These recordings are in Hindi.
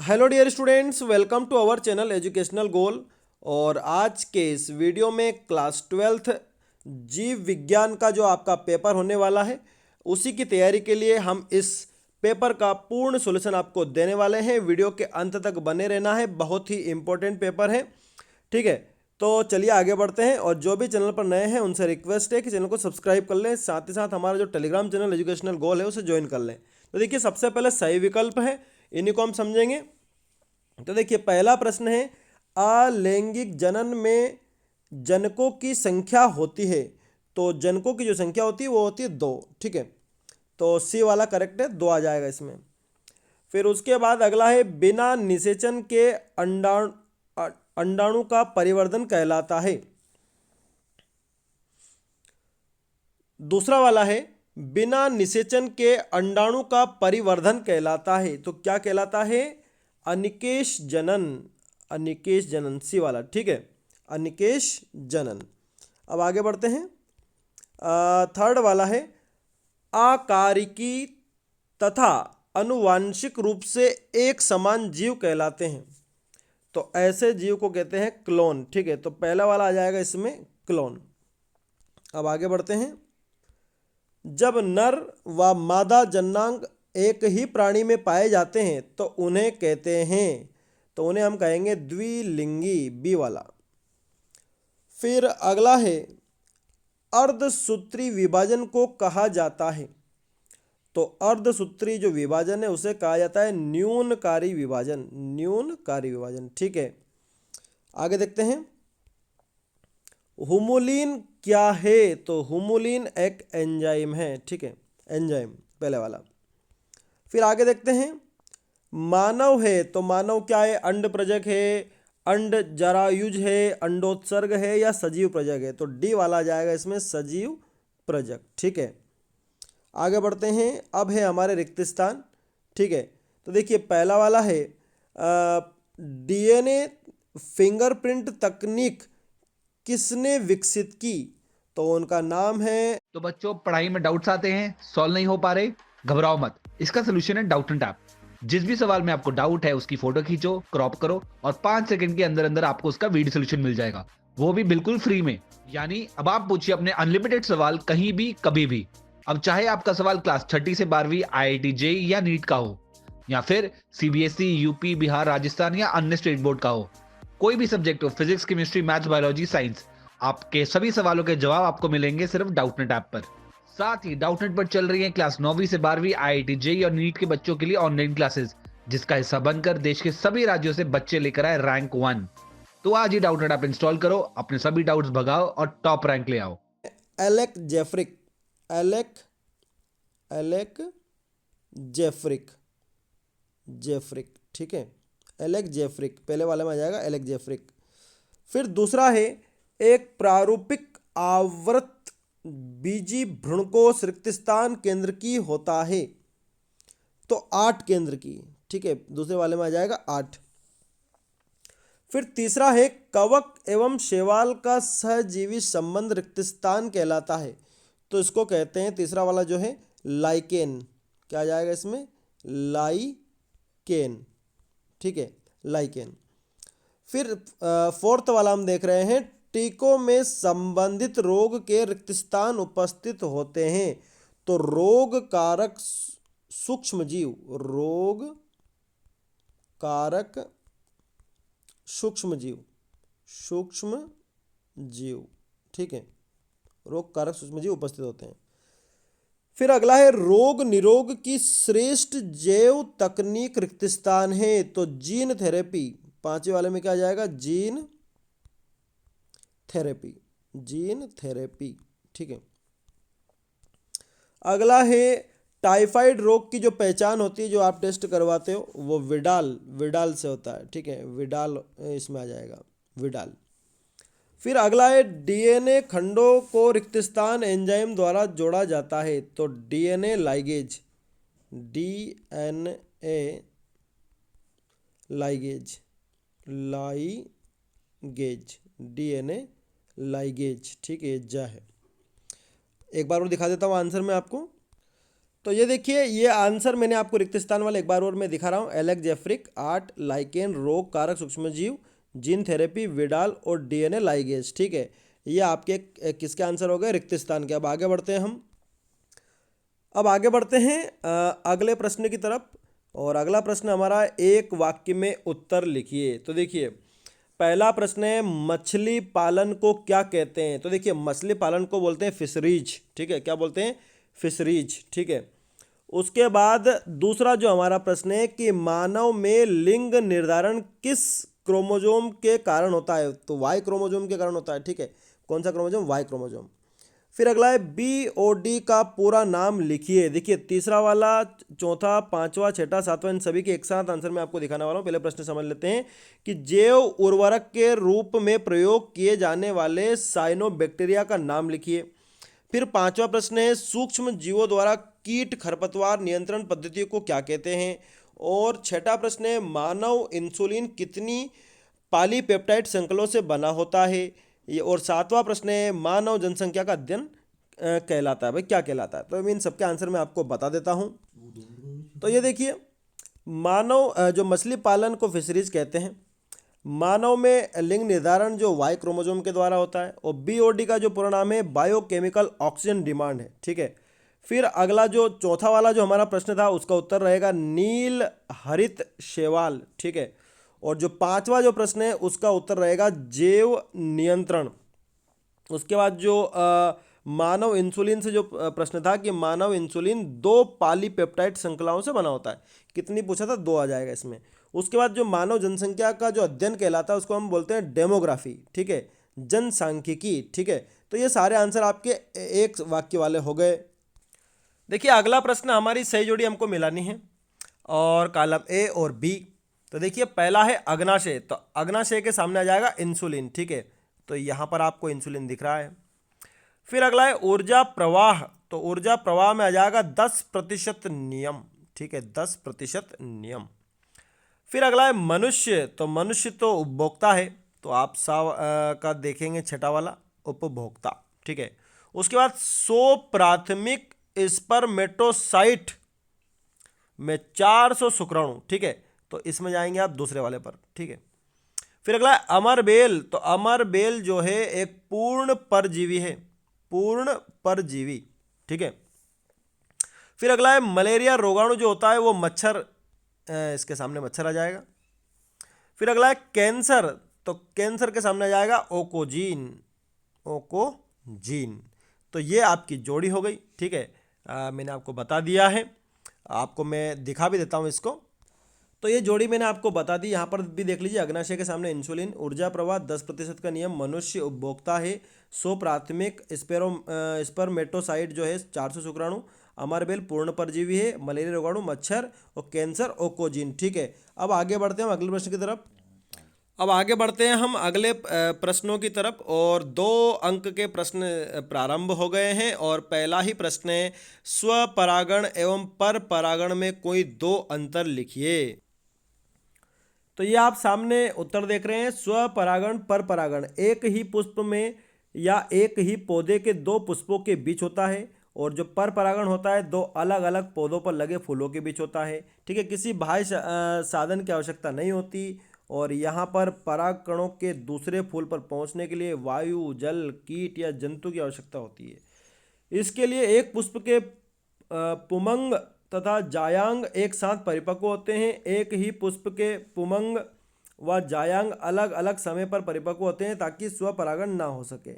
Hello dear students, welcome to our channel educational goal. और आज के इस वीडियो में क्लास 12th जीव विज्ञान का जो आपका पेपर होने वाला है उसी की तैयारी के लिए हम इस पेपर का पूर्ण सॉल्यूशन आपको देने वाले हैं। वीडियो के अंत तक बने रहना है, बहुत ही इंपॉर्टेंट पेपर है। ठीक है, तो चलिए आगे बढ़ते हैं। और जो भी चैनल पर नए हैं उनसे रिक्वेस्ट है कि चैनल को सब्सक्राइब कर लें, साथ ही साथ हमारा जो टेलीग्राम चैनल एजुकेशनल गोल है उसे ज्वाइन कर लें। तो देखिए, सबसे पहले सही विकल्प है, इन्हीं को हम समझेंगे। तो देखिए, पहला प्रश्न है, अलैंगिक जनन में जनकों की संख्या होती है। तो जनकों की जो संख्या होती है वो होती है 2। ठीक है, तो सी वाला करेक्ट है, 2 आ जाएगा इसमें। फिर उसके बाद अगला है, बिना निषेचन के अंडाणु का परिवर्धन कहलाता है। दूसरा वाला है, बिना निषेचन के अंडाणु का परिवर्धन कहलाता है। तो क्या कहलाता है? अनिकेश जनन। अनिकेश जनन, सी वाला। ठीक है, अनिकेश जनन। अब आगे बढ़ते हैं। थर्ड वाला है, आकारिकी तथा अनुवांशिक रूप से एक समान जीव कहलाते हैं। तो ऐसे जीव को कहते हैं क्लोन। ठीक है, तो पहला वाला आ जाएगा इसमें, क्लोन। अब आगे बढ़ते हैं। जब नर व मादा जन्नांग एक ही प्राणी में पाए जाते हैं तो उन्हें कहते हैं, तो उन्हें हम कहेंगे द्विलिंगी, बी वाला। फिर अगला है, अर्धसूत्री विभाजन को कहा जाता है। तो अर्धसूत्री जो विभाजन है उसे कहा जाता है न्यूनकारी विभाजन। न्यूनकारी विभाजन। ठीक है, आगे देखते हैं। हुमुलिन क्या है? तो हुमुलिन एक एंजाइम है। ठीक है, एंजाइम पहले वाला। फिर आगे देखते हैं, मानव है। तो मानव क्या है? अंड प्रजक है, अंड जरायुज है, अंडोत्सर्ग है या सजीव प्रजक है? तो डी वाला जाएगा इसमें, सजीव प्रजक। ठीक है, आगे बढ़ते हैं। अब है हमारे रिक्त स्थान। ठीक है, तो देखिए पहला वाला है, डीएनए फिंगरप्रिंट तकनीक किसने विकसित की? तो उनका नाम है। तो बच्चों, पढ़ाई में डाउट्स आते हैं, सॉल्व नहीं हो पा रहे, घबराओ मत। इसका सोल्यूशन है डाउट एंड टैप। जिस भी सवाल में आपको डाउट है उसकी फोटो खींचो, क्रॉप करो और 5 सेकंड के अंदर अंदर आपको उसका वीडियो सोल्यूशन मिल जाएगा, वो भी बिल्कुल फ्री में। यानी अब आप पूछिए अपने अनलिमिटेड सवाल, कहीं भी कभी भी। अब चाहे आपका सवाल क्लास 6 से 12वीं आईआईटी जेईई या नीट का हो, या फिर सीबीएसई, यूपी, बिहार, राजस्थान या अन्य स्टेट बोर्ड का हो, कोई भी सब्जेक्ट हो, physics, chemistry, maths, biology, science, आपके सभी सवालों के जवाब आपको मिलेंगे सिर्फ डाउटनेट ऐप पर। साथ ही डाउटनेट पर चल रही है क्लास 9वीं से 12वीं आईआईटी जेईई और नीट के बच्चों के लिए ऑनलाइन क्लासेस, जिसका हिस्सा बनकर देश के सभी राज्यों से बच्चे लेकर आए रैंक 1। तो आज ही डाउटनेट ऐप इंस्टॉल करो, अपने सभी डाउट्स भगाओ और टॉप रैंक ले आओ। Alec Jeffreys. Alec Alec Jeffreys. Jeffreys. ठीक है, एलेक जेफ्रिक पहले वाले में आ जाएगा, एलेक जेफ्रिक। फिर दूसरा है, एक प्रारूपिक आवर्त बीजी भ्रूणकोश रिक्तस्थान केंद्र की होता है। तो 8 केंद्र की। ठीक है, दूसरे वाले में आ जाएगा 8। फिर तीसरा है, कवक एवं शैवाल का सहजीवी संबंध रिक्तस्थान कहलाता है। तो इसको कहते हैं, तीसरा वाला जो है, लाइकेन। क्या आ जाएगा इसमें? लाइकेन। ठीक है, लाइकेन। फिर फोर्थ वाला हम देख रहे हैं, टीकों में संबंधित रोग के रिक्तस्थान उपस्थित होते हैं। तो रोग कारक सूक्ष्म जीव, रोग कारक सूक्ष्म जीव, सूक्ष्म जीव। ठीक है, रोग कारक सूक्ष्म जीव उपस्थित होते हैं। फिर अगला है, रोग निरोग की श्रेष्ठ जैव तकनीक रिक्तस्थान है। तो जीन थेरेपी, पांचवें वाले में क्या आ जाएगा? Gene therapy. Gene therapy. ठीक है, अगला है, टाइफाइड रोग की जो पहचान होती है, जो आप टेस्ट करवाते हो, वो विडाल, विडाल से होता है। ठीक है, विडाल इसमें आ जाएगा, विडाल। फिर अगला है, डीएनए खंडों को रिक्तस्थान एंजाइम द्वारा जोड़ा जाता है। तो DNA ligase. DNA ligase. Ligase, DNA ligase. ठीक है, जा है। एक बार और दिखा देता हूँ आंसर में आपको। तो ये देखिए, ये आंसर मैंने आपको रिक्त स्थान वाला एक बार और मैं दिखा रहा हूँ। एलेक्स जेफ्रिक, आर्ट, लाइकेन, रोग कारक सूक्ष्मजीव, जीन थेरेपी, विडाल और डीएनए लाइगेज। ठीक है, ये आपके किसके आंसर हो गए? रिक्त स्थान के। अब आगे बढ़ते हैं हम। अब आगे बढ़ते हैं अगले प्रश्न की तरफ। और अगला प्रश्न हमारा, एक वाक्य में उत्तर लिखिए। तो देखिए, पहला प्रश्न है, मछली पालन को क्या कहते हैं? तो देखिए, मछली पालन को बोलते हैं फिशरीज। ठीक है, क्या बोलते हैं? फिशरीज। ठीक है। उसके बाद दूसरा जो हमारा प्रश्न है कि मानव में लिंग निर्धारण किस क्रोमोजोम के कारण होता है? तो वाई क्रोमोजोम के कारण होता है। ठीक है, कौन सा क्रोमोजोम? Y chromosome. फिर अगला है, बीओडी का पूरा नाम लिखिए। देखिए, तीसरा वाला, चौथा, पांचवा, छठा, सातवां, इन सभी के एक साथ आंसर मैं आपको दिखाने वाला हूँ। पहले प्रश्न समझ लेते हैं कि जैव उर्वरक के रूप में प्रयोग किए जाने वाले साइनोबैक्टीरिया का नाम लिखिए। फिर पांचवा प्रश्न है, सूक्ष्म जीवों द्वारा कीट खरपतवार नियंत्रण पद्धति को क्या कहते हैं? और छठा प्रश्न है, मानव इंसुलिन कितनी पॉलीपेप्टाइड श्रृंखलों से बना होता है? ये। और सातवां प्रश्न है, मानव जनसंख्या का अध्ययन कहलाता है। भाई क्या कहलाता है? तो मैं इन सबके आंसर मैं आपको बता देता हूँ। तो ये देखिए, मानव जो मछली पालन को फिशरीज कहते हैं, मानव में लिंग निर्धारण जो वाई क्रोमोसोम के द्वारा होता है, और बीओडी का जो पूरा नाम है बायोकेमिकल ऑक्सीजन डिमांड है। ठीक है। फिर अगला जो चौथा वाला जो हमारा प्रश्न था, उसका उत्तर रहेगा नील हरित शैवाल। ठीक है। और जो पांचवा जो प्रश्न है, उसका उत्तर रहेगा जैव नियंत्रण। उसके बाद जो मानव इंसुलिन से जो प्रश्न था कि मानव इंसुलिन 2 पॉलीपेप्टाइड श्रृंखलाओं से बना होता है। कितनी पूछा था? 2 आ जाएगा इसमें। उसके बाद जो मानव जनसंख्या का जो अध्ययन कहलाता है, उसको हम बोलते हैं डेमोग्राफी। ठीक है, जनसांख्यिकी। ठीक है। तो ये सारे आंसर आपके एक वाक्य वाले हो गए। देखिए, अगला प्रश्न, हमारी सही जोड़ी हमको मिलानी है, और कॉलम ए और बी। तो देखिए, पहला है अग्नाशय। तो अग्नाशय के सामने आ जाएगा इंसुलिन। ठीक है, तो यहाँ पर आपको इंसुलिन दिख रहा है। फिर अगला है ऊर्जा प्रवाह। तो ऊर्जा प्रवाह में आ जाएगा 10% नियम। ठीक है, 10% नियम। फिर अगला है मनुष्य। तो मनुष्य तो उपभोक्ता है, तो आप का देखेंगे छठा वाला, उपभोक्ता। ठीक है। उसके बाद 100 प्राथमिक स्पर्मेटोसाइट में 400 शुक्राणु। ठीक है, तो इसमें जाएंगे आप दूसरे वाले पर। ठीक है। फिर अगला है अमरबेल। तो अमरबेल जो है एक पूर्ण परजीवी है, पूर्ण परजीवी। ठीक है। फिर अगला है मलेरिया रोगाणु जो होता है वो मच्छर, इसके सामने मच्छर आ जाएगा। फिर अगला है कैंसर। तो कैंसर के सामने आ जाएगा ओकोजीन, ओकोजीन। तो ये आपकी जोड़ी हो गई। ठीक है, मैंने आपको बता दिया है, आपको मैं दिखा भी देता हूँ इसको। तो ये जोड़ी मैंने आपको बता दी। यहाँ पर भी देख लीजिए, अग्नाशय के सामने इंसुलिन, ऊर्जा प्रवाह 10% का नियम, मनुष्य उपभोक्ता है, 100 प्राथमिक स्पर्मेटोसाइट जो है 400 शुक्राणु, अमरबेल पूर्ण परजीवी है, मलेरिया रोगाणु मच्छर, और कैंसर ओकोजीन। ठीक है। अब आगे बढ़ते हैं अगले प्रश्न की तरफ। अब आगे बढ़ते हैं हम अगले प्रश्नों की तरफ, और 2 अंक के प्रश्न प्रारंभ हो गए हैं। और पहला ही प्रश्न है, स्वपरागण एवं पर परागण में कोई 2 अंतर लिखिए। तो ये आप सामने उत्तर देख रहे हैं। स्वपरागण, पर परागण एक ही पुष्प में या एक ही पौधे के 2 पुष्पों के बीच होता है, और जो पर परागण होता है 2 अलग अलग पौधों पर लगे फूलों के बीच होता है। ठीक है, किसी बाह्य साधन की आवश्यकता नहीं होती, और यहाँ पर पराग कणों के दूसरे फूल पर पहुँचने के लिए वायु, जल, कीट या जंतु की आवश्यकता होती है। इसके लिए एक पुष्प के पुमंग तथा जायांग एक साथ परिपक्व होते हैं। एक ही पुष्प के पुमंग व जायांग अलग अलग समय पर परिपक्व होते हैं ताकि स्वपरागण ना हो सके।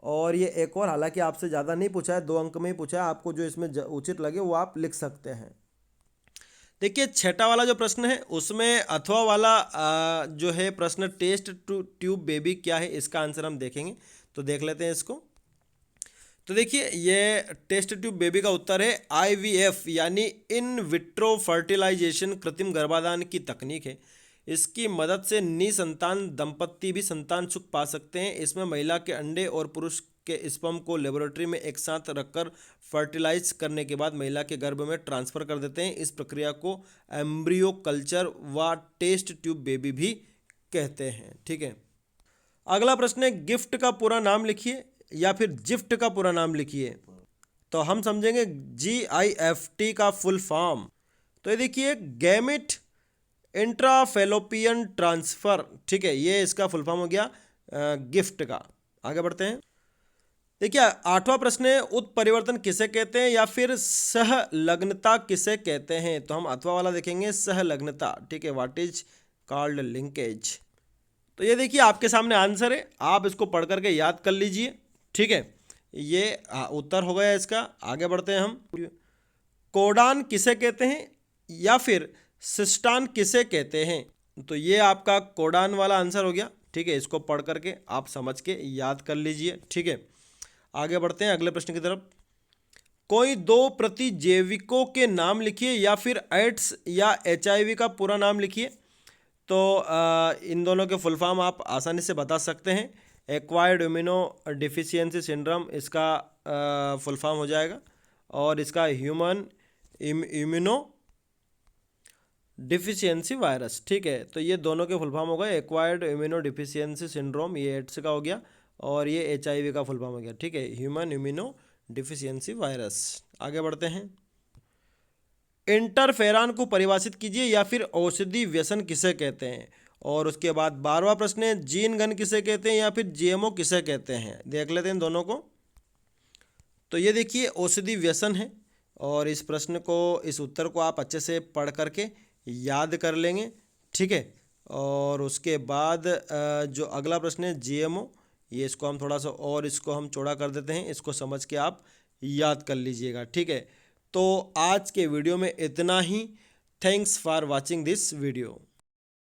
और ये एक और, हालांकि आपसे ज़्यादा नहीं पूछा है, 2 अंक में ही पूछा है, आपको जो इसमें उचित लगे वो आप लिख सकते हैं। देखिए, छठा वाला जो प्रश्न है उसमें अथवा वाला जो है प्रश्न, टेस्ट ट्यूब बेबी क्या है, इसका आंसर हम देखेंगे। तो देख लेते हैं इसको। तो देखिए, ये टेस्ट ट्यूब बेबी का उत्तर है IVF यानी इन विट्रो फर्टिलाइजेशन, कृत्रिम गर्भाधान की तकनीक है। इसकी मदद से निसंतान दंपत्ति भी संतान सुख पा सकते हैं। इसमें महिला के अंडे और पुरुष के स्पर्म को लेबोरेटरी में एक साथ रखकर फर्टिलाइज करने के बाद महिला के गर्भ में ट्रांसफ़र कर देते हैं। इस प्रक्रिया को एम्ब्रियो कल्चर व टेस्ट ट्यूब बेबी भी कहते हैं। ठीक है। अगला प्रश्न है, गिफ्ट का पूरा नाम लिखिए, या फिर जिफ्ट का पूरा नाम लिखिए। तो हम समझेंगे GIFT का फुल फॉर्म। तो ये देखिए गैमेट इंट्राफेलोपियन ट्रांसफर, ठीक है, ये इसका फुल फॉर्म हो गया गिफ्ट का। आगे बढ़ते हैं। देखिए 8वां प्रश्न है, उत्परिवर्तन किसे कहते हैं या फिर सहलग्नता किसे कहते हैं। तो हम 8वां वाला देखेंगे, सहलग्नता, ठीक है, व्हाट इज कॉल्ड लिंकेज। तो ये देखिए आपके सामने आंसर है, आप इसको पढ़ करके याद कर लीजिए, ठीक है, ये उत्तर हो गया इसका। आगे बढ़ते हैं हम। कोडान किसे कहते हैं या फिर सिस्टान किसे कहते हैं। तो ये आपका कोडान वाला आंसर हो गया, ठीक है, इसको पढ़ करके आप समझ के याद कर लीजिए, ठीक है। आगे बढ़ते हैं अगले प्रश्न की तरफ। कोई 2 प्रतिजैविकों के नाम लिखिए या फिर एड्स या HIV का पूरा नाम लिखिए। तो इन दोनों के फुल फॉर्म आप आसानी से बता सकते हैं। एक्वायर्ड इम्यूनो डिफिशियंसी सिंड्रोम इसका फुल फॉर्म हो जाएगा, और इसका ह्यूमन इम्यूनो डिफिशियंसी वायरस, ठीक है। तो ये दोनों के फुल फॉर्म हो गए, एक्वायर्ड इम्यूनो डिफिशियंसी सिंड्रोम ये एड्स का हो गया, और ये HIV का फुल फॉर्म हो गया, ठीक है, ह्यूमन इम्यूनो डिफिशियंसी वायरस। आगे बढ़ते हैं। इंटरफेरॉन को परिभाषित कीजिए या फिर औषधि व्यसन किसे कहते हैं। और उसके बाद 12वां प्रश्न है, जीन गन किसे कहते हैं या फिर GMO किसे कहते हैं। देख लेते हैं दोनों को। तो ये देखिए औषधि व्यसन है, और इस प्रश्न को, इस उत्तर को आप अच्छे से पढ़ करके याद कर लेंगे, ठीक है। और उसके बाद जो अगला प्रश्न है GMO, ये इसको हम थोड़ा सा और इसको हम चौड़ा कर देते हैं, इसको समझ के आप याद कर लीजिएगा, ठीक है। तो आज के वीडियो में इतना ही। Thanks for watching this video.